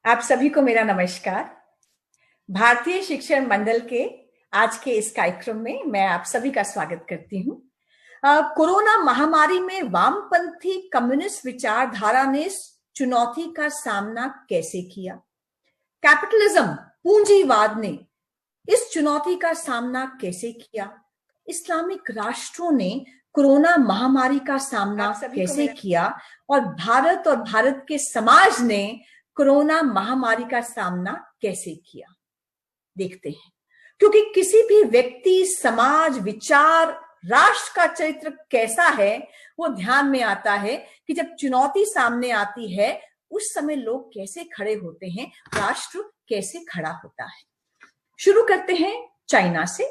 आप सभी को मेरा नमस्कार। भारतीय शिक्षण मंडल के आज के इस कार्यक्रम में मैं आप सभी का स्वागत करती हूँ। कोरोना महामारी में वामपंथी कम्युनिस्ट विचारधारा ने चुनौती का सामना कैसे किया? कैपिटलिज्म, पूंजीवाद ने इस चुनौती का सामना कैसे किया? इस्लामिक राष्ट्रों ने कोरोना महामारी का सामना कैसे किया? और भारत के समाज ने कोरोना महामारी का सामना कैसे किया? देखते हैं। क्योंकि किसी भी व्यक्ति, समाज, विचार, राष्ट्र का चरित्र कैसा है वो ध्यान में आता है कि जब चुनौती सामने आती है उस समय लोग कैसे खड़े होते हैं, राष्ट्र कैसे खड़ा होता है। शुरू करते हैं चाइना से।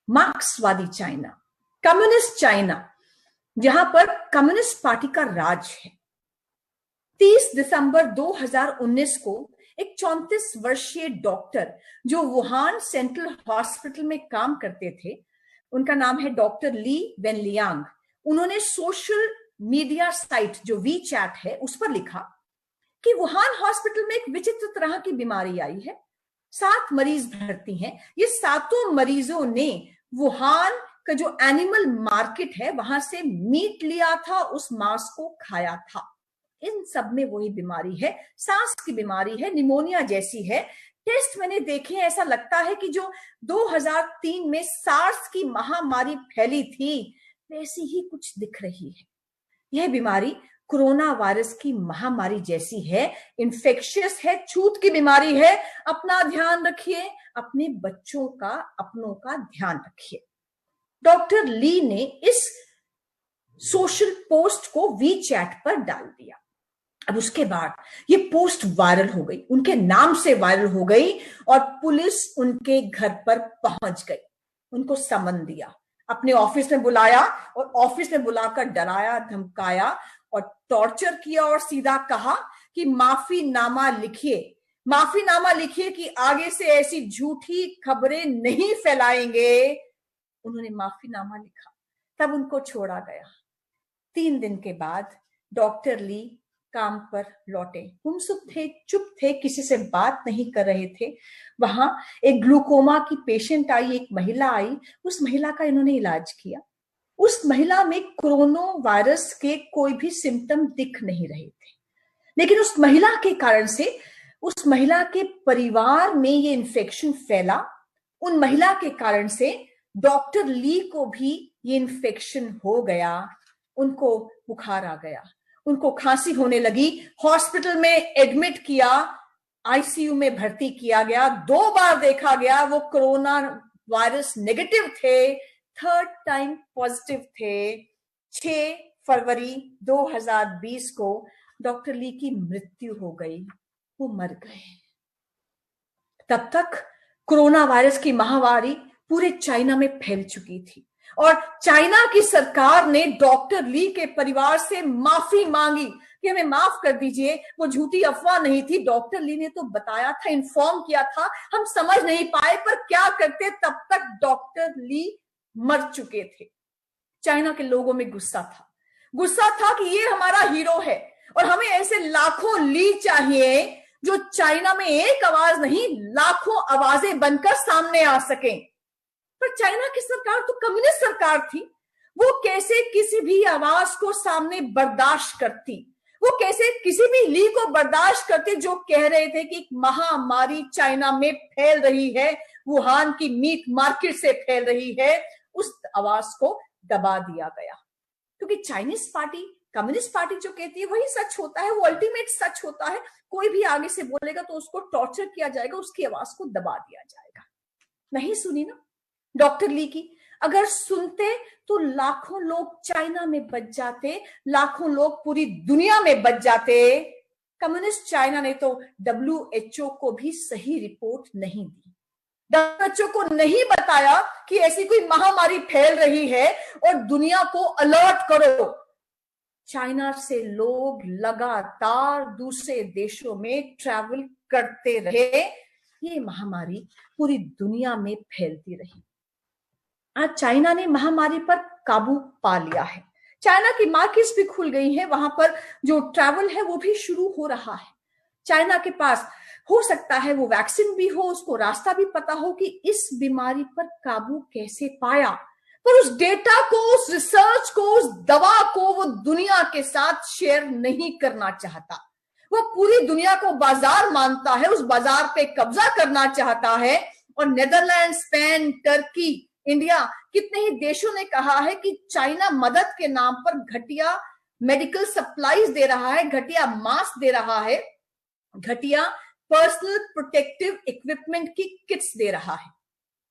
मार्क्सवादी चाइना, कम्युनिस्ट चाइना, जहां पर कम्युनिस्ट पार्टी का राज है। 30 दिसंबर 2019 को एक 34 वर्षीय डॉक्टर जो वुहान सेंट्रल हॉस्पिटल में काम करते थे, उनका नाम है डॉक्टर ली वेनलियांग। उन्होंने सोशल मीडिया साइट जो वी चैट है उस पर लिखा कि वुहान हॉस्पिटल में एक विचित्र तरह की बीमारी आई है। 7 मरीज भर्ती हैं। ये 7 मरीजों ने वुहान का जो एनिमल मार्केट है वहां से मीट लिया था, उस मांस को खाया था। इन सब में वही बीमारी है, सांस की बीमारी है, निमोनिया जैसी है। टेस्ट मैंने देखे, ऐसा लगता है कि जो 2003 में सार्स की महामारी फैली थी वैसी ही कुछ दिख रही है। यह बीमारी कोरोना वायरस की महामारी जैसी है, इन्फेक्शियस है, छूत की बीमारी है। अपना ध्यान रखिए, अपने बच्चों का, अपनों का ध्यान रखिए। डॉक्टर ली ने इस सोशल पोस्ट को वी चैट पर डाल दिया। अब उसके बाद ये पोस्ट वायरल हो गई, उनके नाम से वायरल हो गई और पुलिस उनके घर पर पहुंच गई। उनको समन दिया, अपने ऑफिस में बुलाया और ऑफिस में बुलाकर डराया, धमकाया और टॉर्चर किया और सीधा कहा कि माफीनामा लिखिए कि आगे से ऐसी झूठी खबरें नहीं फैलाएंगे। उन्होंने माफीनामा लिखा, तब उनको छोड़ा गया। 3 दिन के बाद डॉक्टर ली काम पर लौटे। गुमसुम थे, चुप थे, किसी से बात नहीं कर रहे थे। वहां एक ग्लूकोमा की पेशेंट आई, एक महिला आई। उस महिला का इन्होंने इलाज किया। उस महिला में कोरोना वायरस के कोई भी सिम्टम दिख नहीं रहे थे, लेकिन उस महिला के कारण से, उस महिला के परिवार में ये इन्फेक्शन फैला। उन महिला के कारण से डॉक्टर ली को भी ये इन्फेक्शन हो गया। उनको बुखार आ गया, उनको खांसी होने लगी। हॉस्पिटल में एडमिट किया, आईसीयू में भर्ती किया गया। 2 बार देखा गया, वो कोरोना वायरस नेगेटिव थे, 3rd टाइम पॉजिटिव थे। 6 फरवरी 2020 को डॉक्टर ली की मृत्यु हो गई, वो मर गए। तब तक कोरोना वायरस की महामारी पूरे चाइना में फैल चुकी थी और चाइना की सरकार ने डॉक्टर ली के परिवार से माफी मांगी कि हमें माफ कर दीजिए, वो झूठी अफवाह नहीं थी। डॉक्टर ली ने तो बताया था, इन्फॉर्म किया था, हम समझ नहीं पाए, पर क्या करते, तब तक डॉक्टर ली मर चुके थे। चाइना के लोगों में गुस्सा था कि ये हमारा हीरो है और हमें ऐसे लाखों ली चाहिए जो चाइना में एक आवाज नहीं, लाखों आवाजें बनकर सामने आ सकें। पर चाइना की सरकार तो कम्युनिस्ट सरकार थी, वो कैसे किसी भी आवाज को सामने बर्दाश्त करती? वो कैसे किसी भी ली को बर्दाश्त करती जो कह रहे थे कि एक महामारी चाइना में फैल रही है, वुहान की मीट मार्केट से फैल रही है? उस आवाज को दबा दिया गया, क्योंकि चाइनीज पार्टी, कम्युनिस्ट पार्टी जो कहती है वही सच होता है, वो अल्टीमेट सच होता है। कोई भी आगे से बोलेगा तो उसको टॉर्चर किया जाएगा, उसकी आवाज को दबा दिया जाएगा। नहीं सुनी ना डॉक्टर ली की? अगर सुनते तो लाखों लोग चाइना में बच जाते, लाखों लोग पूरी दुनिया में बच जाते। कम्युनिस्ट चाइना ने तो WHO को भी सही रिपोर्ट नहीं दी। WHO को नहीं बताया कि ऐसी कोई महामारी फैल रही है और दुनिया को अलर्ट करो। चाइना से लोग लगातार दूसरे देशों में ट्रैवल करते रहे, ये महामारी पूरी दुनिया में फैलती रही। आज चाइना ने महामारी पर काबू पा लिया है। चाइना की मार्केट्स भी खुल गई हैं, वहां पर जो ट्रैवल है वो भी शुरू हो रहा है। चाइना के पास हो सकता है वो वैक्सीन भी हो, उसको रास्ता भी पता हो कि इस बीमारी पर काबू कैसे पाया, पर उस डेटा को, उस रिसर्च को, उस दवा को वो दुनिया के साथ शेयर नहीं करना चाहता। वो पूरी दुनिया को बाजार मानता है, उस बाजार पे कब्जा करना चाहता है। और नेदरलैंड, स्पेन, टर्की, इंडिया, कितने ही देशों ने कहा है कि चाइना मदद के नाम पर घटिया मेडिकल सप्लाईज दे रहा है, घटिया मास्क दे रहा है, घटिया पर्सनल प्रोटेक्टिव इक्विपमेंट की किट्स दे रहा है।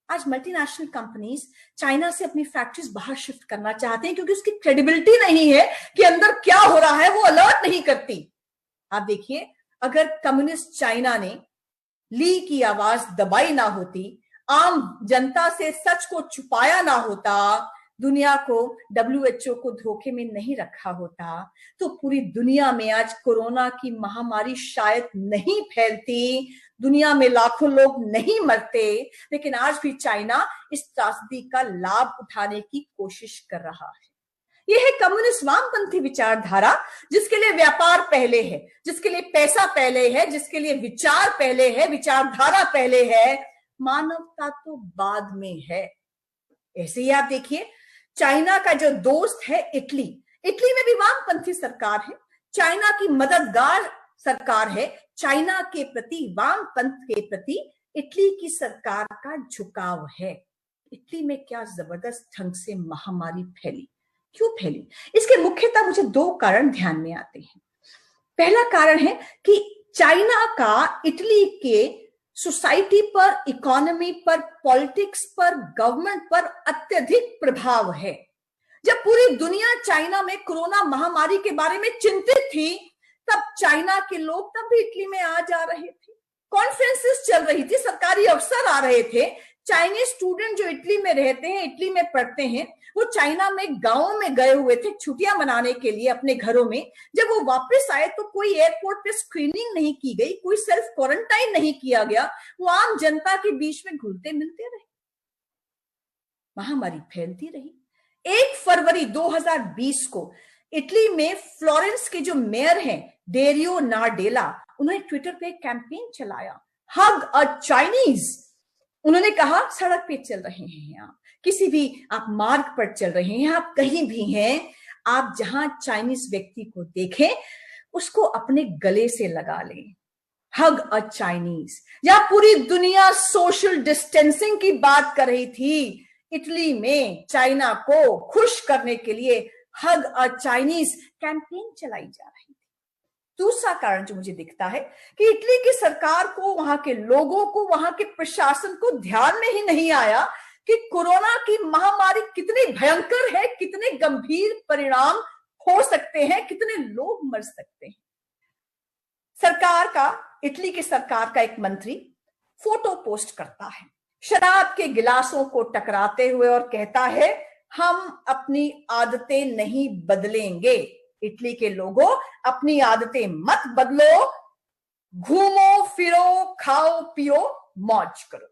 आज मल्टीनेशनल कंपनीज चाइना से अपनी फैक्ट्रीज बाहर शिफ्ट करना चाहते हैं क्योंकि उसकी क्रेडिबिलिटी नहीं है कि अंदर क्या हो रहा है, वो अलर्ट नहीं करती। आप देखिए, अगर कम्युनिस्ट चाइना ने ली की आवाज दबाई ना होती, आम जनता से सच को छुपाया ना होता, दुनिया को, WHO को धोखे में नहीं रखा होता, तो पूरी दुनिया में आज कोरोना की महामारी शायद नहीं फैलती, दुनिया में लाखों लोग नहीं मरते। लेकिन आज भी चाइना इस त्रासदी का लाभ उठाने की कोशिश कर रहा है। यह है कम्युनिस्ट वामपंथी विचारधारा, जिसके लिए व्यापार पहले है, जिसके लिए पैसा पहले है, जिसके लिए विचार पहले है, विचारधारा पहले है, मानवता तो बाद में है। ऐसे ही आप देखिए, चाइना का जो दोस्त है इटली, इटली में भी वामपंथी सरकार है, चाइना की मददगार सरकार है। चाइना के प्रति, वामपंथ के प्रति इटली की सरकार का झुकाव है। इटली में क्या जबरदस्त ढंग से महामारी फैली, क्यों फैली? इसके मुख्यतः मुझे दो कारण ध्यान में आते हैं। पहला कारण है कि चाइना का इटली के सोसाइटी पर, इकोनॉमी पर, पॉलिटिक्स पर, गवर्नमेंट पर अत्यधिक प्रभाव है। जब पूरी दुनिया चाइना में कोरोना महामारी के बारे में चिंतित थी, तब चाइना के लोग तब भी इटली में आ जा रहे थे, कॉन्फ्रेंसेस चल रही थी, सरकारी अफसर आ रहे थे। चाइनीज स्टूडेंट जो इटली में रहते हैं, इटली में पढ़ते हैं, वो चाइना में गांवों में गए हुए थे छुट्टियां मनाने के लिए अपने घरों में। जब वो वापस आए तो कोई एयरपोर्ट पे स्क्रीनिंग नहीं की गई, कोई सेल्फ क्वारंटाइन नहीं किया गया, वो आम जनता के बीच में घुलते मिलते रहे, महामारी फैलती रही। 1 फरवरी 2020 को इटली में फ्लोरेंस के जो मेयर हैं, डेरियो नार्डेला, उन्होंने ट्विटर पे एक कैंपेन चलाया, हग अ चाइनीज। उन्होंने कहा, सड़क पे चल रहे हैं आप, किसी भी आप मार्ग पर चल रहे हैं, आप कहीं भी हैं, आप जहां चाइनीज व्यक्ति को देखें उसको अपने गले से लगा लें, हग अ चाइनीज। जहां पूरी दुनिया सोशल डिस्टेंसिंग की बात कर रही थी, इटली में चाइना को खुश करने के लिए हग अ चाइनीज कैंपेन चलाई जा रही थी। दूसरा कारण जो मुझे दिखता है कि इटली की सरकार को, वहां के लोगों को, वहां के प्रशासन को ध्यान में ही नहीं आया कि कोरोना की महामारी कितनी भयंकर है, कितने गंभीर परिणाम हो सकते हैं, कितने लोग मर सकते हैं। सरकार का, इटली की सरकार का एक मंत्री फोटो पोस्ट करता है शराब के गिलासों को टकराते हुए और कहता है, हम अपनी आदतें नहीं बदलेंगे। इटली के लोगों, अपनी आदतें मत बदलो, घूमो फिरो, खाओ पियो, मौज करो।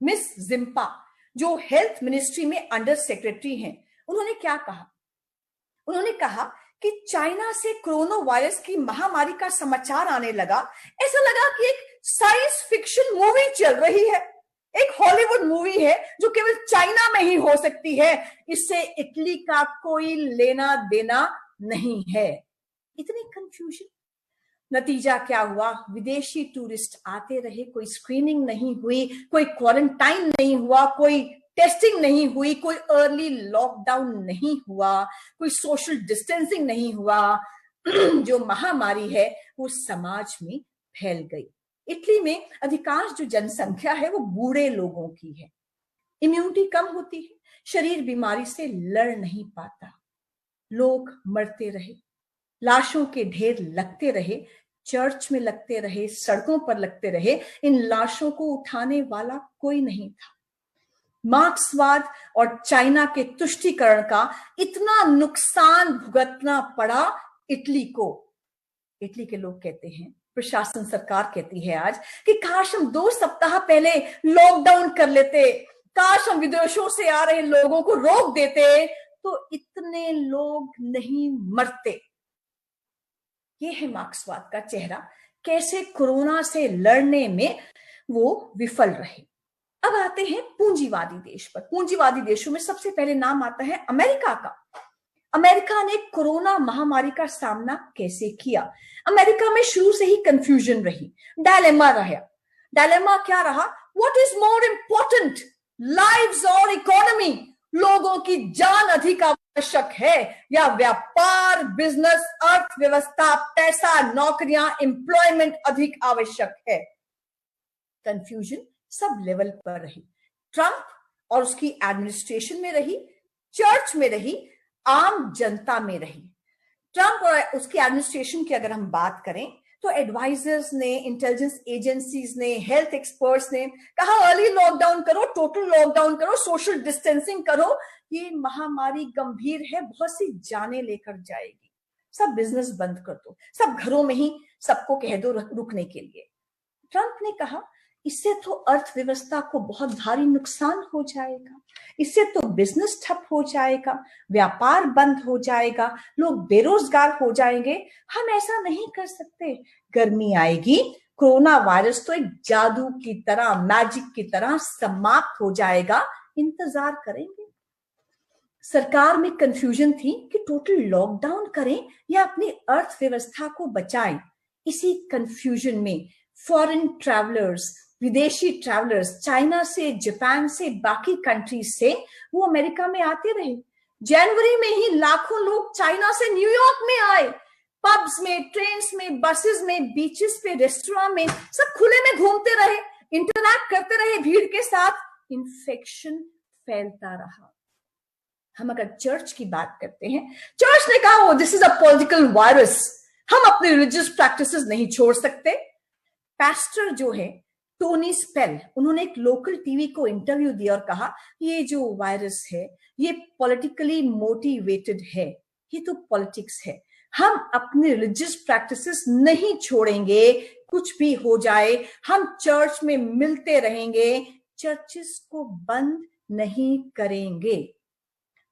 मिस जिम्पा, जो हेल्थ मिनिस्ट्री में अंडर सेक्रेटरी हैं, उन्होंने क्या कहा? उन्होंने कहा कि चाइना से कोरोना वायरस की महामारी का समाचार आने लगा, ऐसा लगा कि एक साइंस फिक्शन मूवी चल रही है, एक हॉलीवुड मूवी है जो केवल चाइना में ही हो सकती है, इससे इटली का कोई लेना देना नहीं है। इतनी कंफ्यूजन। नतीजा क्या हुआ? विदेशी टूरिस्ट आते रहे, कोई स्क्रीनिंग नहीं हुई, कोई क्वारंटाइन नहीं हुआ, कोई टेस्टिंग नहीं हुई, कोई अर्ली लॉकडाउन नहीं हुआ, कोई सोशल डिस्टेंसिंग नहीं हुआ। जो महामारी है वो समाज में फैल गई। इटली में अधिकांश जो जनसंख्या है वो बूढ़े लोगों की है, इम्यूनिटी कम होती है, शरीर बीमारी से लड़ नहीं पाता। लोग मरते रहे, लाशों के ढेर लगते रहे, चर्च में लगते रहे, सड़कों पर लगते रहे, इन लाशों को उठाने वाला कोई नहीं था। मार्क्सवाद और चाइना के तुष्टीकरण का इतना नुकसान भुगतना पड़ा इटली को। इटली के लोग कहते हैं, प्रशासन, सरकार कहती है आज कि काश हम 2 सप्ताह पहले लॉकडाउन कर लेते, काश हम विदेशों से आ रहे लोगों को रोक देते तो इतने लोग नहीं मरते। ये है मार्क्सवाद का चेहरा कैसे कोरोना से लड़ने में वो विफल रहे। अब आते हैं पूंजीवादी देश पर। पूंजीवादी देशों में सबसे पहले नाम आता है अमेरिका का। अमेरिका ने कोरोना महामारी का सामना कैसे किया? अमेरिका में शुरू से ही कंफ्यूजन रही, डायलेमा रहा। डायलेमा क्या रहा? What is more important, lives और इकोनॉमी? लोगों की जान अधिक आवश्यक है या व्यापार, बिजनेस, अर्थव्यवस्था, पैसा, नौकरियां, एम्प्लॉयमेंट अधिक आवश्यक है? कंफ्यूजन सब लेवल पर रही। ट्रंप और उसकी एडमिनिस्ट्रेशन में रही, चर्च में रही, आम जनता में रही। ट्रंप और उसकी एडमिनिस्ट्रेशन की अगर हम बात करें तो एडवाइजर्स ने, इंटेलिजेंस एजेंसीज ने, हेल्थ एक्सपर्ट्स ने कहा अर्ली लॉकडाउन करो, टोटल लॉकडाउन करो, सोशल डिस्टेंसिंग करो, ये महामारी गंभीर है, बहुत सी जानें लेकर जाएगी, सब बिजनेस बंद कर दो, सब घरों में ही सबको कह दो रुकने के लिए। ट्रंप ने कहा इससे तो अर्थव्यवस्था को बहुत भारी नुकसान हो जाएगा, इससे तो बिजनेस ठप हो जाएगा, व्यापार बंद हो जाएगा, लोग बेरोजगार हो जाएंगे, हम ऐसा नहीं कर सकते। गर्मी आएगी, कोरोना वायरस तो एक जादू की तरह, मैजिक की तरह समाप्त हो जाएगा, इंतजार करेंगे। सरकार में कंफ्यूजन थी कि टोटल लॉकडाउन करें या अपनी अर्थव्यवस्था को बचाएं। इसी कंफ्यूजन में फॉरेन ट्रैवलर्स, विदेशी ट्रैवलर्स, चाइना से, जापान से, बाकी कंट्रीज से वो अमेरिका में आते रहे। जनवरी में ही लाखों लोग चाइना से न्यूयॉर्क में आए। पब्स में, ट्रेन्स में, बसेस में, बीचेस पे, रेस्टोरेंट में, सब खुले में घूमते रहे, इंटरैक्ट करते रहे भीड़ के साथ। इन्फेक्शन फैलता रहा। हम अगर चर्च की बात करते हैं, चर्च ने कहा this is a political virus, हम अपने रिलीजियस प्रैक्टिसेस नहीं छोड़ सकते। पास्टर जो है टोनी स्पेल, उन्होंने एक लोकल टीवी को इंटरव्यू दिया और कहा ये जो वायरस है ये पॉलिटिकली मोटिवेटेड है, ये तो पॉलिटिक्स है, हम अपने रिलीजियस प्रैक्टिसेस नहीं छोड़ेंगे, कुछ भी हो जाए हम चर्च में मिलते रहेंगे, चर्चेस को बंद नहीं करेंगे।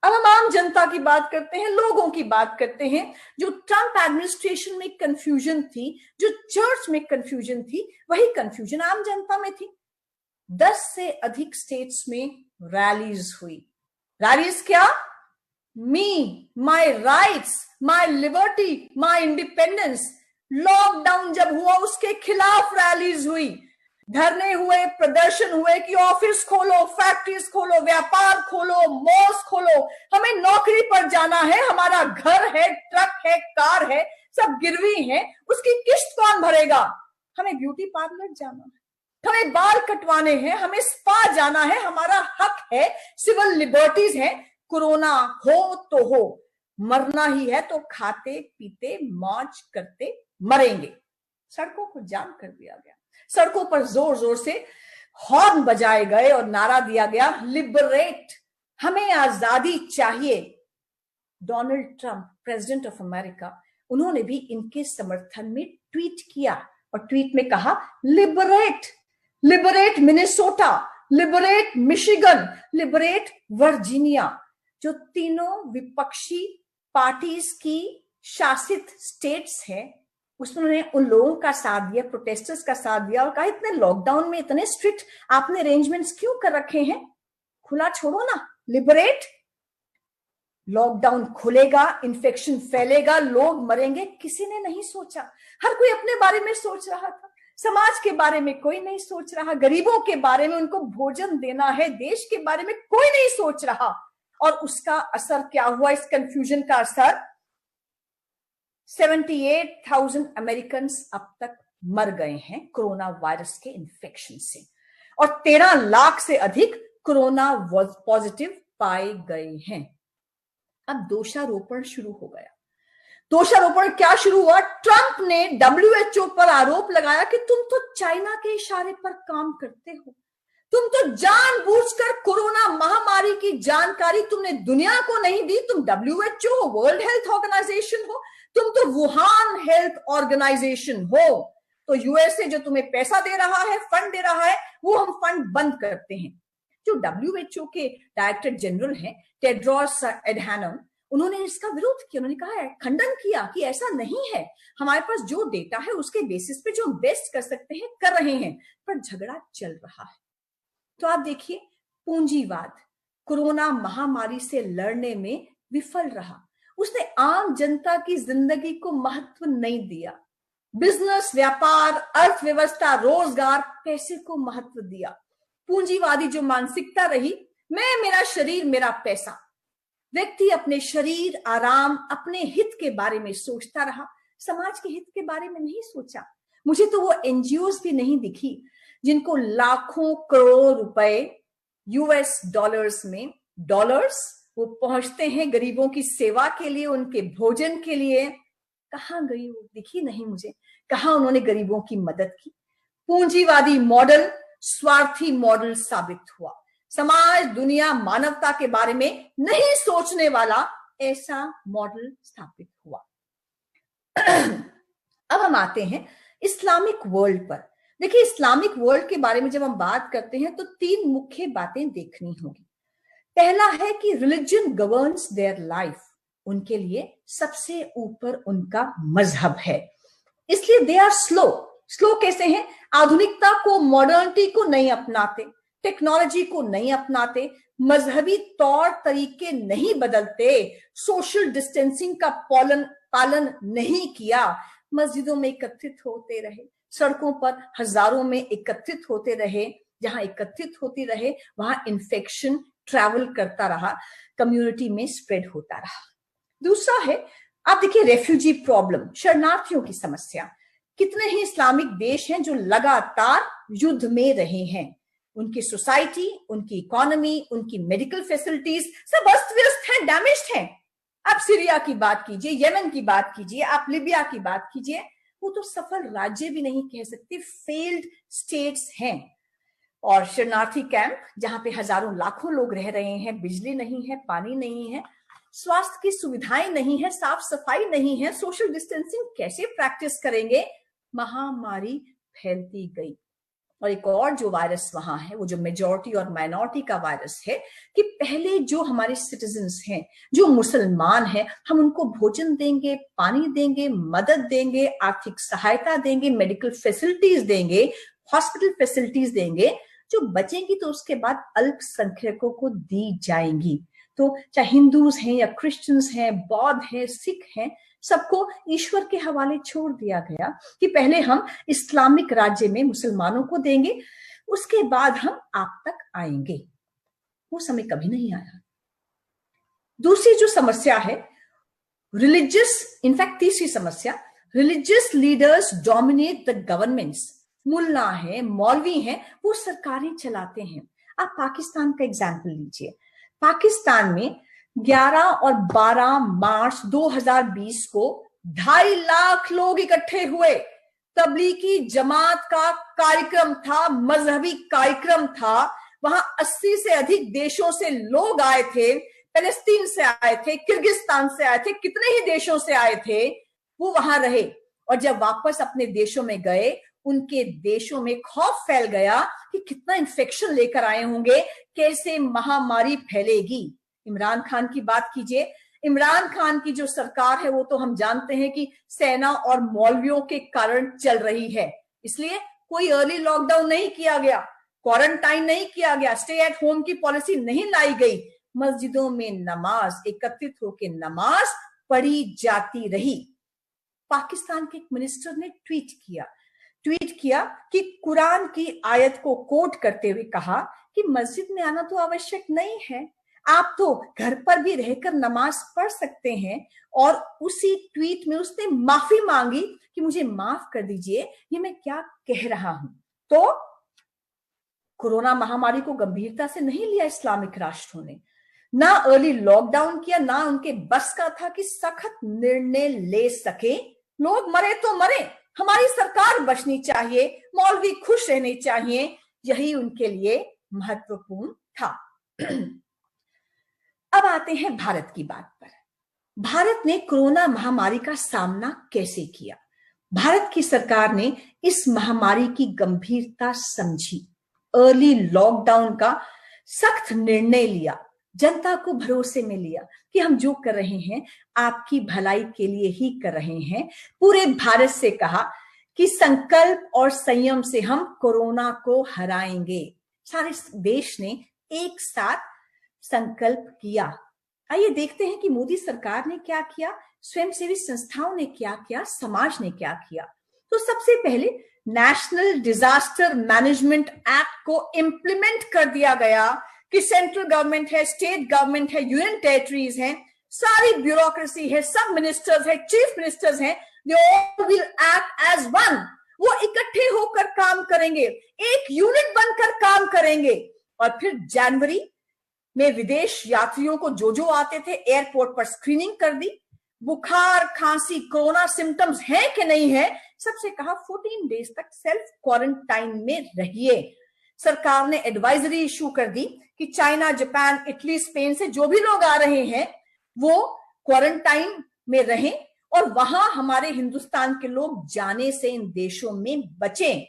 अब हम आम जनता की बात करते हैं, लोगों की बात करते हैं। जो ट्रंप एडमिनिस्ट्रेशन में कंफ्यूजन थी, जो चर्च में कंफ्यूजन थी, वही कंफ्यूजन आम जनता में थी। 10 से अधिक स्टेट्स में रैलीज हुई। रैलीज क्या? Me, my rights, my liberty, my independence. Lockdown जब हुआ उसके खिलाफ रैलीज हुई, धरने हुए, प्रदर्शन हुए कि ऑफिस खोलो, फैक्ट्रीज खोलो, व्यापार खोलो, मॉल्स खोलो, हमें नौकरी पर जाना है, हमारा घर है, ट्रक है, कार है, सब गिरवी है, उसकी किस्त कौन भरेगा? हमें ब्यूटी पार्लर जाना है, हमें बाल कटवाने हैं, हमें स्पा जाना है, हमारा हक है, सिविल लिबर्टीज है। कोरोना हो तो हो, मरना ही है तो खाते पीते मौज करते मरेंगे। सड़कों को जाम कर दिया गया, सड़कों पर जोर जोर से हॉर्न बजाए गए और नारा दिया गया लिबरेट, हमें आजादी चाहिए। Donald Trump, president of America, उन्होंने भी इनके समर्थन में ट्वीट किया और ट्वीट में कहा liberate, liberate Minnesota, liberate Michigan, liberate Virginia. जो तीनों विपक्षी पार्टीज की शासित स्टेट्स है उसमें उन्होंने उन लोगों का साथ दिया, प्रोटेस्टर्स का साथ दिया और कहा इतने लॉकडाउन में इतने स्ट्रिक्ट आपने अरेंजमेंट्स क्यों कर रखे हैं, खुला छोड़ो ना, लिबरेट। लॉकडाउन खुलेगा, इन्फेक्शन फैलेगा, लोग मरेंगे, किसी ने नहीं सोचा। हर कोई अपने बारे में सोच रहा था, समाज के बारे में कोई नहीं सोच रहा, गरीबों के बारे में, उनको भोजन देना है, देश के बारे में कोई नहीं सोच रहा। और उसका असर क्या हुआ? इस कंफ्यूजन का असर 78,000 अमेरिकन अब तक मर गए हैं कोरोना वायरस के इन्फेक्शन से और 13 लाख से अधिक कोरोना पॉजिटिव पाए गए हैं। अब दोषारोपण शुरू हो गया। दोषारोपण क्या शुरू हुआ? ट्रंप ने WHO पर आरोप लगाया कि तुम तो चाइना के इशारे पर काम करते हो, तुम तो जानबूझकर कोरोना महामारी की जानकारी तुमने दुनिया को नहीं दी। तुम WHO हो, वर्ल्ड हेल्थ ऑर्गेनाइजेशन हो, तुम तो वुहान हेल्थ ऑर्गेनाइजेशन हो। तो यूएसए जो तुम्हें पैसा दे रहा है, फंड दे रहा है, वो हम फंड बंद करते हैं। जो WHO के डायरेक्टर जनरल हैं टेड्रोस एडहानम, उन्होंने इसका विरोध किया, उन्होंने कहा, खंडन किया कि ऐसा नहीं है, हमारे पास जो डेटा है उसके बेसिस पे जो हम बेस्ट कर सकते हैं कर रहे हैं, पर झगड़ा चल रहा है। तो आप देखिए, पूंजीवाद कोरोना महामारी से लड़ने में विफल रहा। उसने आम जनता की जिंदगी को महत्व नहीं दिया। बिजनेस, व्यापार, अर्थव्यवस्था, रोजगार, पैसे को महत्व दिया। पूंजीवादी जो मानसिकता रही, मैं, मेरा शरीर, मेरा पैसा, व्यक्ति अपने शरीर, आराम, अपने हित के बारे में सोचता रहा, समाज के हित के बारे में नहीं सोचा। मुझे तो वो एनजीओज भी नहीं दिखी जिनको लाखों करोड़ रुपए यूएस डॉलर्स में, डॉलर्स वो पहुंचते हैं गरीबों की सेवा के लिए, उनके भोजन के लिए। कहां गई वो? दिखी नहीं मुझे। कहां उन्होंने गरीबों की मदद की? पूंजीवादी मॉडल स्वार्थी मॉडल साबित हुआ। समाज, दुनिया, मानवता के बारे में नहीं सोचने वाला ऐसा मॉडल स्थापित हुआ। अब हम आते हैं इस्लामिक वर्ल्ड पर। देखिए, इस्लामिक वर्ल्ड के बारे में जब हम बात करते हैं तो 3 मुख्य बातें देखनी होगी। पहला है कि रिलीजन गवर्न्स देयर लाइफ, उनके लिए सबसे ऊपर उनका मजहब है, इसलिए दे आर स्लो। स्लो कैसे हैं? आधुनिकता को, मॉडर्निटी को नहीं अपनाते, टेक्नोलॉजी को नहीं अपनाते, मजहबी तौर तरीके नहीं बदलते, सोशल डिस्टेंसिंग का पालन नहीं किया, मस्जिदों में एकत्रित होते रहे, सड़कों पर हजारों में एकत्रित होते रहे, जहां एकत्रित होती रहे वहां इन्फेक्शन ट्रैवल करता रहा, कम्युनिटी में स्प्रेड होता रहा। दूसरा है, आप देखिए, रेफ्यूजी प्रॉब्लम, शरणार्थियों की समस्या। कितने ही इस्लामिक देश हैं जो लगातार युद्ध में रहे हैं, उनकी सोसाइटी, उनकी इकोनॉमी, उनकी मेडिकल फैसिलिटीज सब अस्त व्यस्त हैं, डैमेज्ड हैं। आप सीरिया की बात कीजिए, यमन की बात कीजिए, आप लिबिया की बात कीजिए, वो तो सफल राज्य भी नहीं कह सकते, फेल्ड स्टेट्स हैं। और शरणार्थी कैंप जहां पे हजारों लाखों लोग रह रहे हैं, बिजली नहीं है, पानी नहीं है, स्वास्थ्य की सुविधाएं नहीं है, साफ सफाई नहीं है, सोशल डिस्टेंसिंग कैसे प्रैक्टिस करेंगे? महामारी फैलती गई। और एक और जो वायरस वहां है, वो जो मेजॉरिटी और माइनॉरिटी का वायरस है, कि पहले जो हमारे सिटीजन्स हैं, जो मुसलमान हैं, हम उनको भोजन देंगे, पानी देंगे, मदद देंगे, आर्थिक सहायता देंगे, मेडिकल फैसिलिटीज देंगे, हॉस्पिटल फैसिलिटीज देंगे, जो बचेंगी तो उसके बाद अल्पसंख्यकों को दी जाएंगी। तो चाहे हिंदूज हैं या क्रिश्चियंस हैं, बौद्ध हैं, सिख हैं, सबको ईश्वर के हवाले छोड़ दिया गया कि पहले हम इस्लामिक राज्य में मुसलमानों को देंगे, उसके बाद हम आप तक आएंगे। वो समय कभी नहीं आया। दूसरी जो समस्या है, रिलीजियस, इनफैक्ट तीसरी समस्या, religious leaders dominate the governments. मुल्ला हैं, मौलवी हैं, वो सरकारें चलाते हैं। आप पाकिस्तान का एग्जाम्पल लीजिए। पाकिस्तान में 11 और 12 मार्च 2020 को 2.5 लाख लोग इकट्ठे हुए। तबलीगी जमात का कार्यक्रम था, मजहबी कार्यक्रम था। वहां 80 से अधिक देशों से लोग आए थे, फलस्तीन से आए थे, किर्गिस्तान से आए थे, कितने ही देशों से आए थे। वो वहां रहे और जब वापस अपने देशों में गए, उनके देशों में खौफ फैल गया कि कितना इन्फेक्शन लेकर आए होंगे, कैसे महामारी फैलेगी। इमरान खान की बात कीजिए। इमरान खान की जो सरकार है वो तो हम जानते हैं कि सेना और मौलवियों के कारण चल रही है, इसलिए कोई अर्ली लॉकडाउन नहीं किया गया, क्वारंटाइन नहीं किया गया, स्टे एट होम की पॉलिसी नहीं लाई गई। मस्जिदों में नमाज, एकत्रित होकर नमाज पढ़ी जाती रही। पाकिस्तान के एक मिनिस्टर ने ट्वीट किया कि कुरान की आयत को कोट करते हुए कहा कि मस्जिद में आना तो आवश्यक नहीं है, आप तो घर पर भी रहकर नमाज पढ़ सकते हैं। और उसी ट्वीट में उसने माफी मांगी कि मुझे माफ कर दीजिए, ये मैं क्या कह रहा हूं। तो कोरोना महामारी को गंभीरता से नहीं लिया इस्लामिक राष्ट्रों ने, ना अर्ली लॉकडाउन किया, ना उनके बस का था कि सख्त निर्णय ले सके। लोग मरे तो मरे, हमारी सरकार बचनी चाहिए, मौलवी खुश रहने चाहिए, यही उनके लिए महत्वपूर्ण था। अब आते हैं भारत की बात पर। भारत ने कोरोना महामारी का सामना कैसे किया? भारत की सरकार ने इस महामारी की गंभीरता समझी, अर्ली लॉकडाउन का सख्त निर्णय लिया, जनता को भरोसे में लिया कि हम जो कर रहे हैं आपकी भलाई के लिए ही कर रहे हैं। पूरे भारत से कहा कि संकल्प और संयम से हम कोरोना को हराएंगे। सारे देश ने एक साथ संकल्प किया। आइए देखते हैं कि मोदी सरकार ने क्या किया, स्वयंसेवी संस्थाओं ने क्या किया, समाज ने क्या किया। तो सबसे पहले नेशनल डिजास्टर मैनेजमेंट एक्ट को इंप्लीमेंट कर दिया गया कि सेंट्रल गवर्नमेंट है, स्टेट गवर्नमेंट है, यूनियन टेरिटरीज है, सारी ब्यूरोक्रेसी है, सब मिनिस्टर्स है, चीफ मिनिस्टर्स हैं, they all will act as one। वो इकट्ठे होकर काम करेंगे, एक यूनिट बनकर काम करेंगे। और फिर जनवरी में विदेश यात्रियों को जो आते थे एयरपोर्ट पर स्क्रीनिंग कर दी। बुखार, खांसी, कोरोना सिम्टम्स है कि नहीं है, सबसे कहा 14 डेज तक सेल्फ क्वारंटाइन में रहिए। सरकार ने एडवाइजरी इशू कर दी कि चाइना, जापान, इटली, स्पेन से जो भी लोग आ रहे हैं वो क्वारंटाइन में रहें और वहां हमारे हिंदुस्तान के लोग जाने से इन देशों में बचें।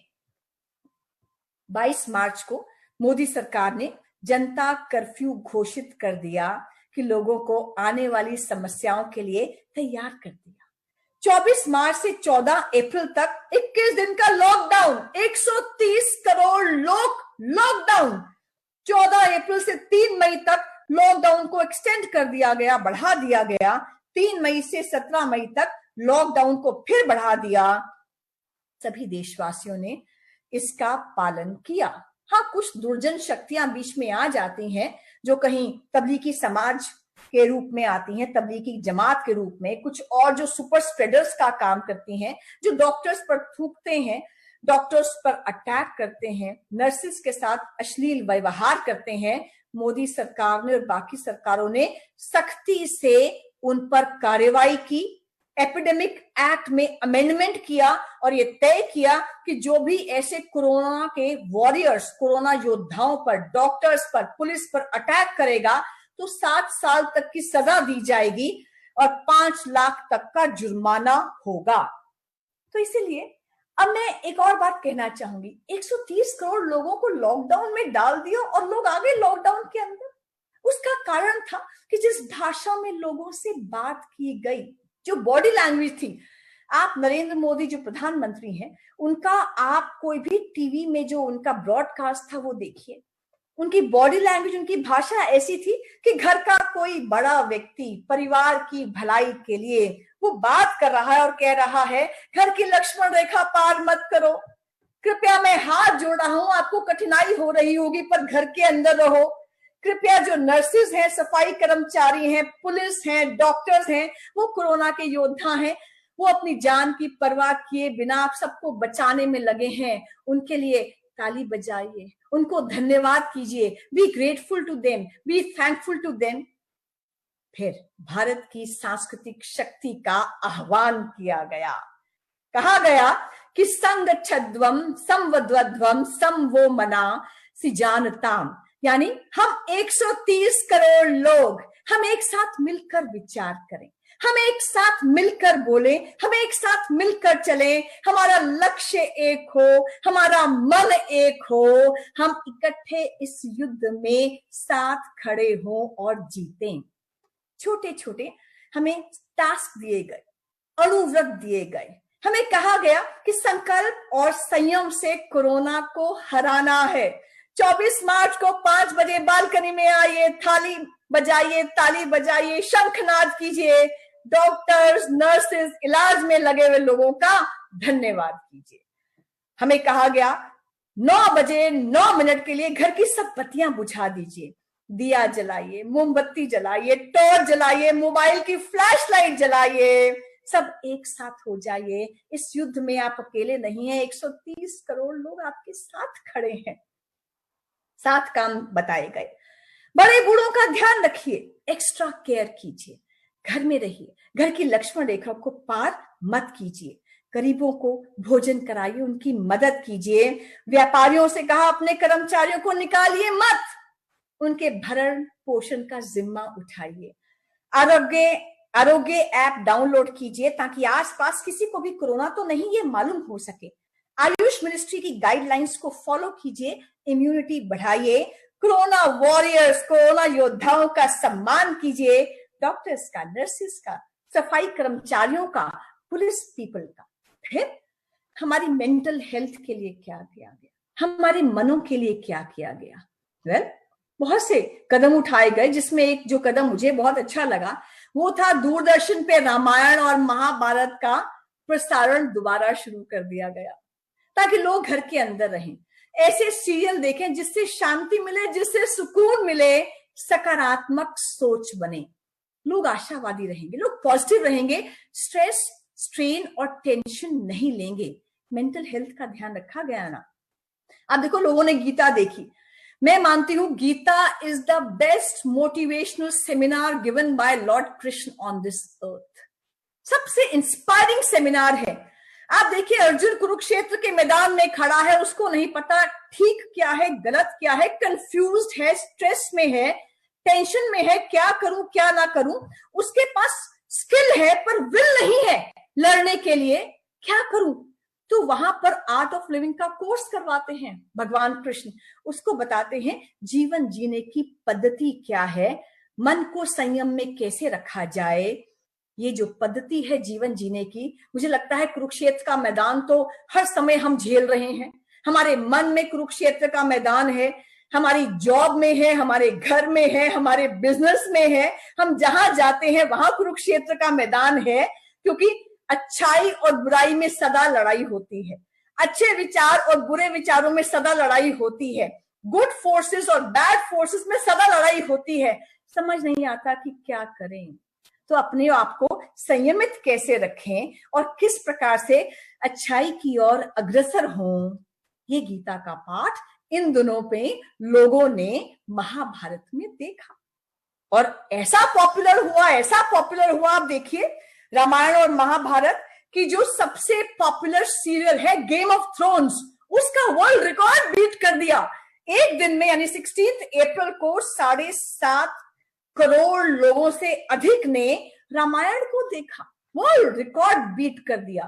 22 मार्च को मोदी सरकार ने जनता कर्फ्यू घोषित कर दिया कि लोगों को आने वाली समस्याओं के लिए तैयार कर दिया। 24 मार्च से 14 अप्रैल तक 21 दिन का लॉकडाउन, 130 करोड़ लोग लॉकडाउन। 14 अप्रैल से 3 मई तक लॉकडाउन को एक्सटेंड कर दिया गया, बढ़ा दिया गया। 3 मई से 17 मई तक लॉकडाउन को फिर बढ़ा दिया। सभी देशवासियों ने इसका पालन किया। हाँ, कुछ दुर्जन शक्तियां बीच में आ जाती हैं जो कहीं तबलीगी समाज के रूप में आती हैं, तबलीगी जमात के रूप में, कुछ और जो सुपर स्प्रेडर्स का काम करती हैं, जो डॉक्टर्स पर थूकते हैं, डॉक्टर्स पर अटैक करते हैं, नर्सेस के साथ अश्लील व्यवहार करते हैं। मोदी सरकार ने और बाकी सरकारों ने सख्ती से उन पर कार्रवाई की, एपिडेमिक एक्ट में अमेंडमेंट किया और ये तय किया कि जो भी ऐसे कोरोना के वॉरियर्स, कोरोना योद्धाओं पर, डॉक्टर्स पर, पुलिस पर अटैक करेगा तो 7 साल तक की सजा दी जाएगी और 5 लाख तक का जुर्माना होगा। तो इसीलिए अब मैं एक और बात कहना चाहूंगी, 130 करोड़ लोगों को लॉकडाउन में डाल दिया और लोग आ गए लॉकडाउन के अंदर। उसका कारण था कि जिस भाषा में लोगों से बात की गई, जो बॉडी लैंग्वेज थी। आप नरेंद्र मोदी जो प्रधानमंत्री हैं, उनका आप कोई भी टीवी में जो उनका ब्रॉडकास्ट था वो देखिए, उनकी बॉडी लैंग्वेज, उनकी भाषा ऐसी थी कि घर का कोई बड़ा व्यक्ति परिवार की भलाई के लिए वो बात कर रहा है और कह रहा है घर की लक्ष्मण रेखा पार मत करो, कृपया मैं हाथ जोड़ रहा हूं, आपको कठिनाई हो रही होगी पर घर के अंदर रहो, कृपया जो नर्सेज हैं, सफाई कर्मचारी हैं, पुलिस हैं, डॉक्टर्स हैं, वो कोरोना के योद्धा हैं, वो अपनी जान की परवाह किए बिना आप सबको बचाने में लगे हैं, उनके लिए ताली बजाइए, उनको धन्यवाद कीजिए, be grateful to them, be thankful to them. फिर भारत की सांस्कृतिक शक्ति का आह्वान किया गया। कहा गया कि संगच्छध्वम संवद्वध्वम समवो मना सी जानताम, यानी हम 130 करोड़ लोग हम एक साथ मिलकर विचार करें, हम एक साथ मिलकर बोले, हम एक साथ मिलकर चले, हमारा लक्ष्य एक हो, हमारा मन एक हो, हम इकट्ठे इस युद्ध में साथ खड़े हों और जीतें। छोटे छोटे हमें टास्क दिए गए, अणुव्रत दिए गए, हमें कहा गया कि संकल्प और संयम से कोरोना को हराना है। 24 मार्च को 5 बजे बालकनी में आइए, थाली बजाइए, ताली बजाइए, शंखनाद कीजिए, डॉक्टर्स, नर्सेस, इलाज में लगे हुए लोगों का धन्यवाद कीजिए। हमें कहा गया 9 बजे 9 मिनट के लिए घर की सब बत्तियां बुझा दीजिए, दिया जलाइए, मोमबत्ती जलाइए, टॉर्च जलाइए, मोबाइल की फ्लैश लाइट जलाइए, सब एक साथ हो जाइए। इस युद्ध में आप अकेले नहीं हैं, 130 करोड़ लोग आपके साथ खड़े हैं। 7 काम बताए गए। बड़े बूढ़ों का ध्यान रखिए, एक्स्ट्रा केयर कीजिए, घर में रहिए, घर की लक्ष्मण रेखा को पार मत कीजिए, गरीबों को भोजन कराइए, उनकी मदद कीजिए। व्यापारियों से कहा अपने कर्मचारियों को निकालिए मत, उनके भरण पोषण का जिम्मा उठाइए। आरोग्य ऐप डाउनलोड कीजिए ताकि आसपास किसी को भी कोरोना तो नहीं ये मालूम हो सके। आयुष मिनिस्ट्री की गाइडलाइंस को फॉलो कीजिए, इम्यूनिटी बढ़ाइए, कोरोना वॉरियर्स, कोरोना योद्धाओं का सम्मान कीजिए, डॉक्टर्स का, नर्सेस का, सफाई कर्मचारियों का, पुलिस पीपल का। फिर हमारी मेंटल हेल्थ के लिए क्या किया गया, हमारे मनों के लिए क्या किया गया? वेल, बहुत से कदम उठाए गए, जिसमें एक जो कदम मुझे बहुत अच्छा लगा वो था दूरदर्शन पे रामायण और महाभारत का प्रसारण दोबारा शुरू कर दिया गया, ताकि लोग घर के अंदर रहें, ऐसे सीरियल देखें जिससे शांति मिले, जिससे सुकून मिले, सकारात्मक सोच बने, लोग आशावादी रहेंगे, लोग पॉजिटिव रहेंगे, स्ट्रेस, स्ट्रेन और टेंशन नहीं लेंगे। मेंटल हेल्थ का ध्यान रखा गया ना। अब देखो, लोगों ने गीता देखी। मैं मानती हूं Gita is the best motivational seminar given by lord Krishna on this earth. सबसे इंस्पायरिंग सेमिनार है। आप देखिए, अर्जुन कुरुक्षेत्र के मैदान में खड़ा है, उसको नहीं पता ठीक क्या है, गलत क्या है, कंफ्यूज्ड है, स्ट्रेस में है, टेंशन में है, क्या करूं क्या ना करूं। उसके पास स्किल है पर विल नहीं है लड़ने के लिए, क्या करूं? तो वहां पर आर्ट ऑफ लिविंग का कोर्स करवाते हैं भगवान कृष्ण, उसको बताते हैं जीवन जीने की पद्धति क्या है, मन को संयम में कैसे रखा जाए। ये जो पद्धति है जीवन जीने की, मुझे लगता है कुरुक्षेत्र का मैदान तो हर समय हम झेल रहे हैं। हमारे मन में कुरुक्षेत्र का मैदान है, हमारी जॉब में है, हमारे घर में है, हमारे बिजनेस में है, हम जहां जाते हैं वहां कुरुक्षेत्र का मैदान है, क्योंकि अच्छाई और बुराई में सदा लड़ाई होती है, अच्छे विचार और बुरे विचारों में सदा लड़ाई होती है, गुड फोर्सेस और बैड फोर्सेस में सदा लड़ाई होती है। समझ नहीं आता कि क्या करें, तो अपने आप को संयमित कैसे रखें और किस प्रकार से अच्छाई की ओर अग्रसर हों। ये गीता का पाठ इन दिनों पे लोगों ने महाभारत में देखा और ऐसा पॉपुलर हुआ। आप देखिए, रामायण और महाभारत की जो सबसे पॉपुलर सीरियल है गेम ऑफ थ्रोन्स, उसका वर्ल्ड रिकॉर्ड बीट कर दिया। एक दिन में यानी 16 अप्रैल को 7.5 करोड़ लोगों से अधिक ने रामायण को देखा, वर्ल्ड रिकॉर्ड बीट कर दिया।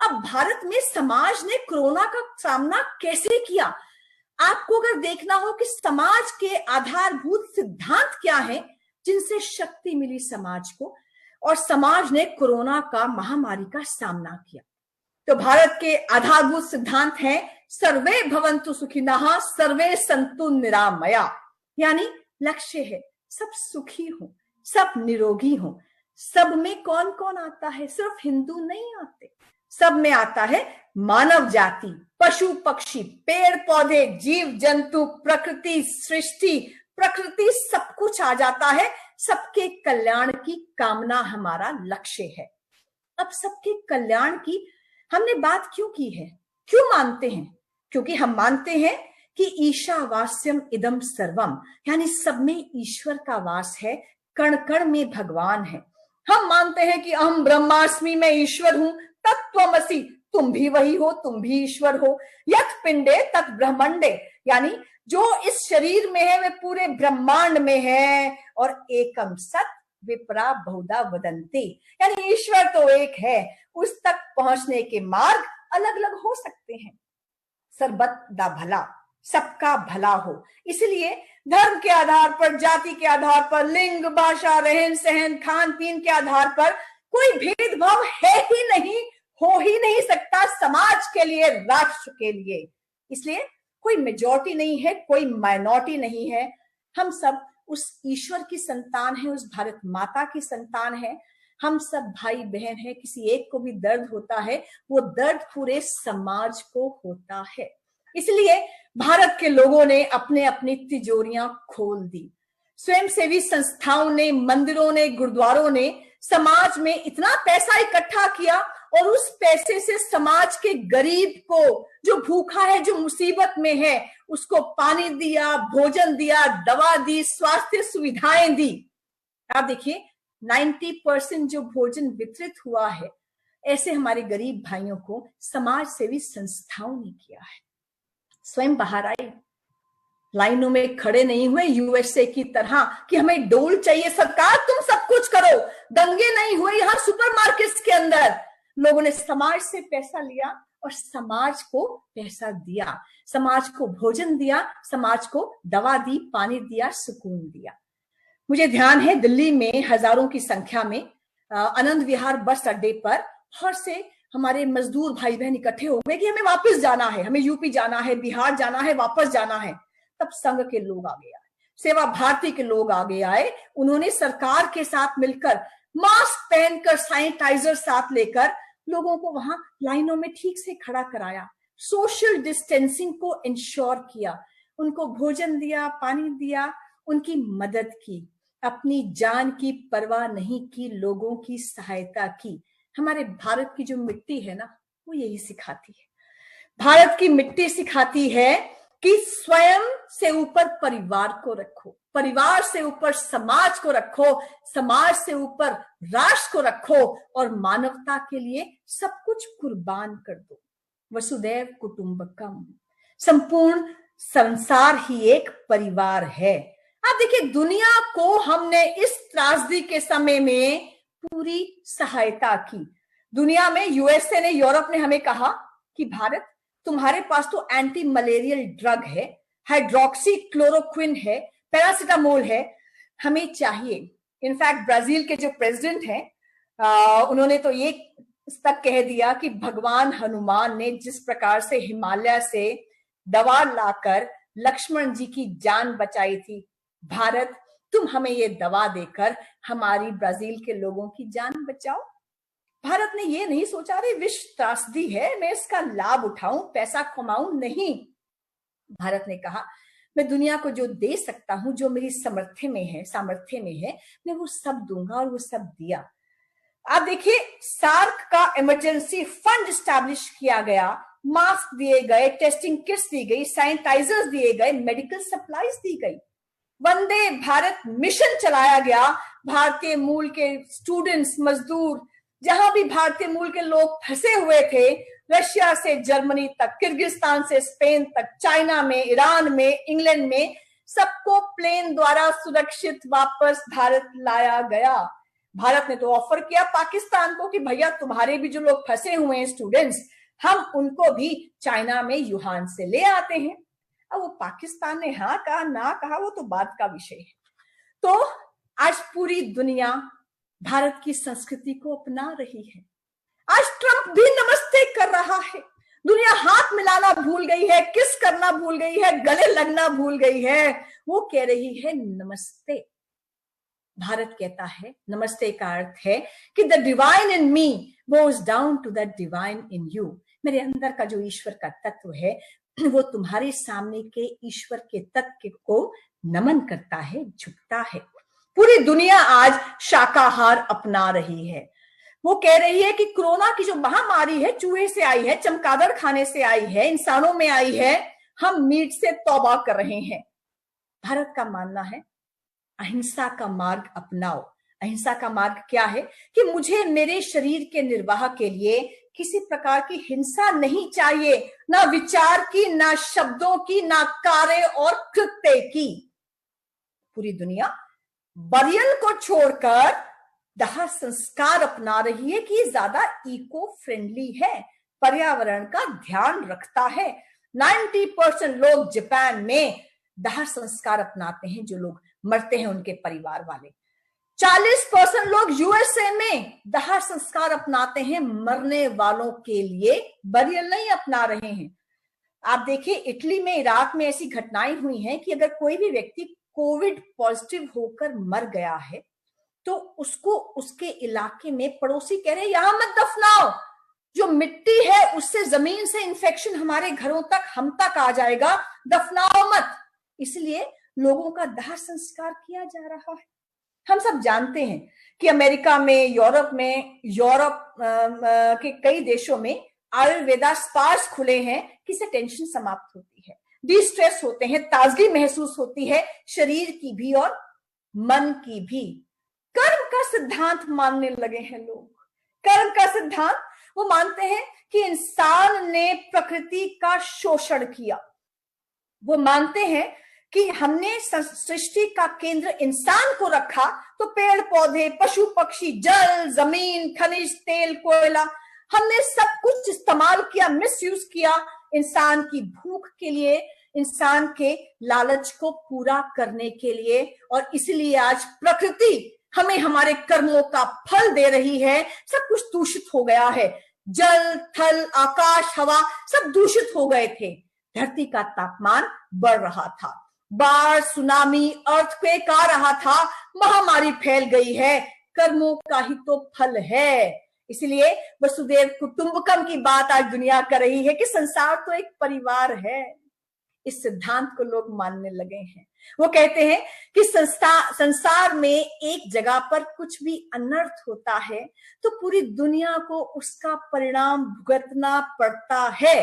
अब भारत में समाज ने कोरोना का सामना कैसे किया? आपको अगर देखना हो कि समाज के आधारभूत सिद्धांत क्या है जिनसे शक्ति मिली समाज को, और समाज ने कोरोना का महामारी का सामना किया, तो भारत के आधारभूत सिद्धांत हैं सर्वे भवन्तु सुखिनः, सर्वे सन्तु निरामया। यानी लक्ष्य है सब सुखी हो, सब निरोगी हो। सब में कौन कौन आता है? सिर्फ हिंदू नहीं आते, सब में आता है मानव जाति, पशु पक्षी, पेड़ पौधे, जीव जंतु, प्रकृति, सृष्टि, प्रकृति, सब कुछ आ जाता है। सबके कल्याण की कामना हमारा लक्ष्य है। अब सबके कल्याण की हमने बात क्यों की है, क्यों मानते हैं? क्योंकि हम मानते हैं कि ईशावास्यम इदम सर्वम, यानी सब में ईश्वर का वास है, कण कण में भगवान है। हम मानते हैं कि अहम ब्रह्मास्मि, मैं ईश्वर हूं, तत्त्वमसि, तुम भी वही हो, तुम भी ईश्वर हो, यत् पिंडे तत् ब्रह्मंडे, यानी जो इस शरीर में है वे पूरे ब्रह्मांड में है, और एकम सत विप्रा बहुधा वदन्ति, यानी ईश्वर तो एक है, उस तक पहुंचने के मार्ग अलग अलग हो सकते हैं। सर्बत दा भला, सबका भला हो, इसलिए धर्म के आधार पर, जाति के आधार पर, लिंग, भाषा, रहन सहन, खान पीन के आधार पर कोई भेदभाव है ही नहीं, हो ही नहीं सकता समाज के लिए, राष्ट्र के लिए। इसलिए कोई मेजॉरिटी नहीं है, कोई माइनॉरिटी नहीं है, हम सब उस ईश्वर की संतान है, उस भारत माता की संतान है। हम सब भाई बहन हैं। किसी एक को भी दर्द होता है, वो दर्द पूरे समाज को होता है। इसलिए भारत के लोगों ने अपने अपनी तिजोरियां खोल दी। स्वयंसेवी संस्थाओं ने, मंदिरों ने, गुरुद्वारों ने समाज में इतना पैसा इकट्ठा किया और उस पैसे से समाज के गरीब को, जो भूखा है, जो मुसीबत में है, उसको पानी दिया, भोजन दिया, दवा दी, स्वास्थ्य सुविधाएं दी। आप देखिए 90% जो भोजन वितरित हुआ है, ऐसे हमारे गरीब भाइयों को समाज सेवी संस्थाओं ने किया है। स्वयं बाहर आई, लाइनों में खड़े नहीं हुए यूएसए की तरह कि हमें डोल चाहिए, सरकार तुम सब कुछ करो। दंगे नहीं हुए यहाँ सुपरमार्केट्स के अंदर, लोगों ने समाज से पैसा लिया और समाज को पैसा दिया, समाज को भोजन दिया, समाज को दवा दी, पानी दिया, सुकून दिया। मुझे ध्यान है दिल्ली में हजारों की संख्या में आनंद विहार बस अड्डे पर हर से हमारे मजदूर भाई बहन इकट्ठे हो गए कि हमें वापस जाना है, हमें यूपी जाना है, बिहार जाना है, वापस जाना है। तब संघ के लोग आगे आए, सेवा भारती के लोग आगे आए। उन्होंने सरकार के साथ मिलकर मास्क पहनकर, सैनिटाइजर साथ लेकर लोगों को वहां लाइनों में ठीक से खड़ा कराया, सोशल डिस्टेंसिंग को इंश्योर किया, उनको भोजन दिया, पानी दिया, उनकी मदद की, अपनी जान की परवाह नहीं की, लोगों की सहायता की। हमारे भारत की जो मिट्टी है ना, वो यही सिखाती है। भारत की मिट्टी सिखाती है कि स्वयं से ऊपर परिवार को रखो, परिवार से ऊपर समाज को रखो, समाज से ऊपर राष्ट्र को रखो और मानवता के लिए सब कुछ कुर्बान कर दो। वसुदैव कुटुंबकम, संपूर्ण संसार ही एक परिवार है। आप देखिए, दुनिया को हमने इस त्रासदी के समय में पूरी सहायता की। दुनिया में यूएसए ने, यूरोप ने हमें कहा कि भारत, तुम्हारे पास तो एंटी मलेरियल ड्रग है, हाइड्रोक्सी क्लोरोक्विन है, पैरासिटामोल है, हमें चाहिए। इनफैक्ट ब्राजील के जो प्रेसिडेंट हैं, उन्होंने तो ये तक कह दिया कि भगवान हनुमान ने जिस प्रकार से हिमालय से दवा लाकर लक्ष्मण जी की जान बचाई थी, भारत तुम हमें ये दवा देकर हमारी ब्राजील के लोगों की जान बचाओ। भारत ने ये नहीं सोचा रे विश्व त्रासदी है, मैं इसका लाभ उठाऊं, पैसा कमाऊं, नहीं। भारत ने कहा मैं दुनिया को जो दे सकता हूं, जो मेरी सामर्थ्य में है, मैं वो सब दूंगा, और वो सब दिया। आप देखिए, सार्क का इमरजेंसी फंड स्टैब्लिश किया गया, मास्क दिए गए, टेस्टिंग किट्स दी गई, सैनिटाइजर्स दिए गए, मेडिकल सप्लाईज दी गई, वंदे भारत मिशन चलाया गया। भारतीय मूल के स्टूडेंट्स, मजदूर, जहां भी भारतीय मूल के लोग फंसे हुए थे, रशिया से जर्मनी तक, किर्गिस्तान से स्पेन तक, चाइना में, ईरान में, इंग्लैंड में, सबको प्लेन द्वारा सुरक्षित वापस भारत लाया गया। भारत ने तो ऑफर किया पाकिस्तान को कि भैया तुम्हारे भी जो लोग फंसे हुए हैं स्टूडेंट्स, हम उनको भी चाइना में यूहान से ले आते हैं। अब वो पाकिस्तान ने हाँ कहा ना कहा वो तो बात का विषय है। तो आज पूरी दुनिया भारत की संस्कृति को अपना रही है। आज ट्रंप भी नमस्ते कर रहा है। दुनिया हाथ मिलाना भूल गई है, किस करना भूल गई है, गले लगना भूल गई है, वो कह रही है नमस्ते। भारत कहता है, नमस्ते का अर्थ है कि the divine in me goes down to the divine in you. मेरे अंदर का जो ईश्वर का तत्व है, वो तुम्हारे सामने के ईश्वर के तत्व को नमन करता है, झुकता है। पूरी दुनिया आज शाकाहार अपना रही है। वो कह रही है कि कोरोना की जो महामारी है, चूहे से आई है, चमगादड़ खाने से आई है, इंसानों में आई है, हम मीट से तौबा कर रहे हैं। भारत का मानना है अहिंसा का मार्ग अपनाओ। अहिंसा का मार्ग क्या है कि मुझे मेरे शरीर के निर्वाह के लिए किसी प्रकार की हिंसा नहीं चाहिए, ना विचार की, ना शब्दों की, ना कार्य और कृत्य की। पूरी दुनिया बरियल को छोड़कर दाह संस्कार अपना रही है कि ज्यादा इको फ्रेंडली है, पर्यावरण का ध्यान रखता है। 90% लोग जापान में दाह संस्कार अपनाते हैं, जो लोग मरते हैं उनके परिवार वाले। 40% लोग यूएसए में दाह संस्कार अपनाते हैं मरने वालों के लिए, बरियल नहीं अपना रहे हैं। आप देखिए, इटली में, इराक में ऐसी घटनाएं हुई हैं कि अगर कोई भी व्यक्ति कोविड पॉजिटिव होकर मर गया है तो उसको उसके इलाके में पड़ोसी कह रहे हैं यहां मत दफनाओ, जो मिट्टी है उससे, जमीन से इन्फेक्शन हमारे घरों तक, हम तक आ जाएगा, दफनाओ मत। इसलिए लोगों का दाह संस्कार किया जा रहा है। हम सब जानते हैं कि अमेरिका में, यूरोप के कई देशों में आयुर्वेदा स्पास खुले हैं, किससे टेंशन समाप्त होती है, डिस्ट्रेस होते हैं, ताजगी महसूस होती है, शरीर की भी और मन की भी। कर्म का सिद्धांत मानने लगे हैं लोग। कर्म का सिद्धांत, वो मानते हैं कि इंसान ने प्रकृति का शोषण किया। वो मानते हैं कि हमने सृष्टि का केंद्र इंसान को रखा, तो पेड़ पौधे, पशु पक्षी, जल, जमीन, खनिज, तेल, कोयला, हमने सब कुछ इस्तेमाल किया, मिसयूज किया इंसान की भूख के लिए, इंसान के लालच को पूरा करने के लिए। और इसलिए आज प्रकृति हमें हमारे कर्मों का फल दे रही है। सब कुछ दूषित हो गया है, जल थल आकाश हवा सब दूषित हो गए थे। धरती का तापमान बढ़ रहा था, बाढ़ सुनामी अर्थक्वेक आ रहा था, महामारी फैल गई है। कर्मों का ही तो फल है। इसलिए वसुदेव कुटुंबकम की बात आज दुनिया कर रही है कि संसार तो एक परिवार है। इस सिद्धांत को लोग मानने लगे हैं। वो कहते हैं कि संसार में एक जगह पर कुछ भी अनर्थ होता है तो पूरी दुनिया को उसका परिणाम भुगतना पड़ता है।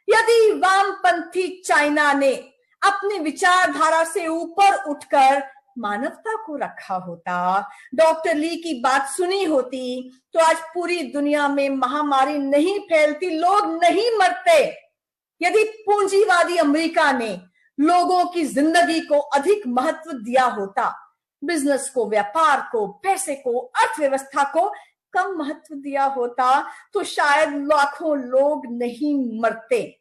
यदि वामपंथी चाइना ने अपनी विचारधारा से ऊपर उठकर मानवता को रखा होता, डॉक्टर ली की बात सुनी होती, तो आज पूरी दुनिया में महामारी नहीं फैलती, लोग नहीं मरते। यदि पूंजीवादी अमेरिका ने लोगों की जिंदगी को अधिक महत्व दिया होता, बिजनेस को, व्यापार को, पैसे को, अर्थव्यवस्था को कम महत्व दिया होता, तो शायद लाखों लोग नहीं मरते।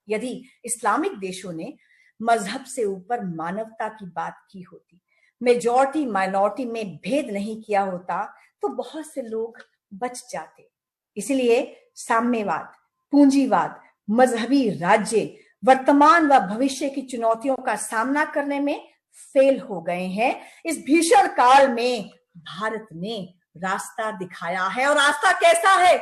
यदि इस्लामिक देशों ने मजहब से ऊपर मानवता की बात की होती, मेजॉरिटी माइनॉरिटी में भेद नहीं किया होता, तो बहुत से लोग बच जाते। इसलिए साम्यवाद, पूंजीवाद, मजहबी राज्य वर्तमान व भविष्य की चुनौतियों का सामना करने में फेल हो गए हैं। इस भीषण काल में भारत ने रास्ता दिखाया है। और रास्ता कैसा है?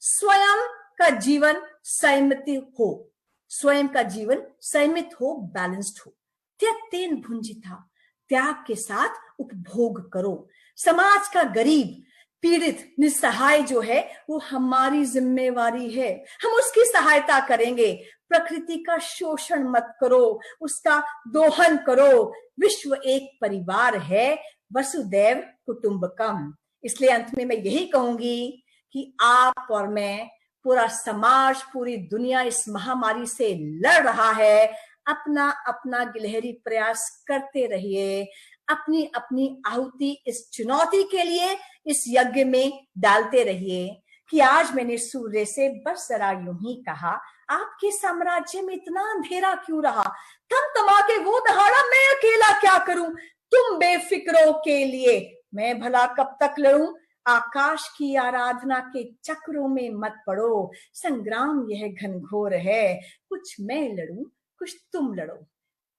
स्वयं का जीवन संयमित हो, स्वयं का जीवन संयमित हो, बैलेंस्ड हो। त्यक्तेन भुंजिता, त्याग के साथ उपभोग करो। समाज का गरीब, पीड़ित, निस्सहाय जो है वो हमारी जिम्मेवारी है, हम उसकी सहायता करेंगे। प्रकृति का शोषण मत करो, उसका दोहन करो। विश्व एक परिवार है, वसुदैव कुटुंबकम। इसलिए अंत में मैं यही कहूंगी कि आप और मैं, पूरा समाज, पूरी दुनिया इस महामारी से लड़ रहा है। अपना अपना गिलहरी प्रयास करते रहिए, अपनी अपनी आहुति इस चुनौती के लिए, इस यज्ञ में डालते रहिए कि आज मैंने सूर्य से बस जरा यूं ही कहा, आपके साम्राज्य में इतना अंधेरा क्यों रहा? थम के वो दहाड़ा, मैं अकेला क्या करूं? तुम बेफिक्रों के लिए मैं भला कब तक लड़ूं? आकाश की आराधना के चक्रों में मत पड़ो, संग्राम यह घनघोर है। कुछ मैं लड़ूं, कुछ तुम लड़ो।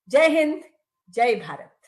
जय हिंद, जय भारत।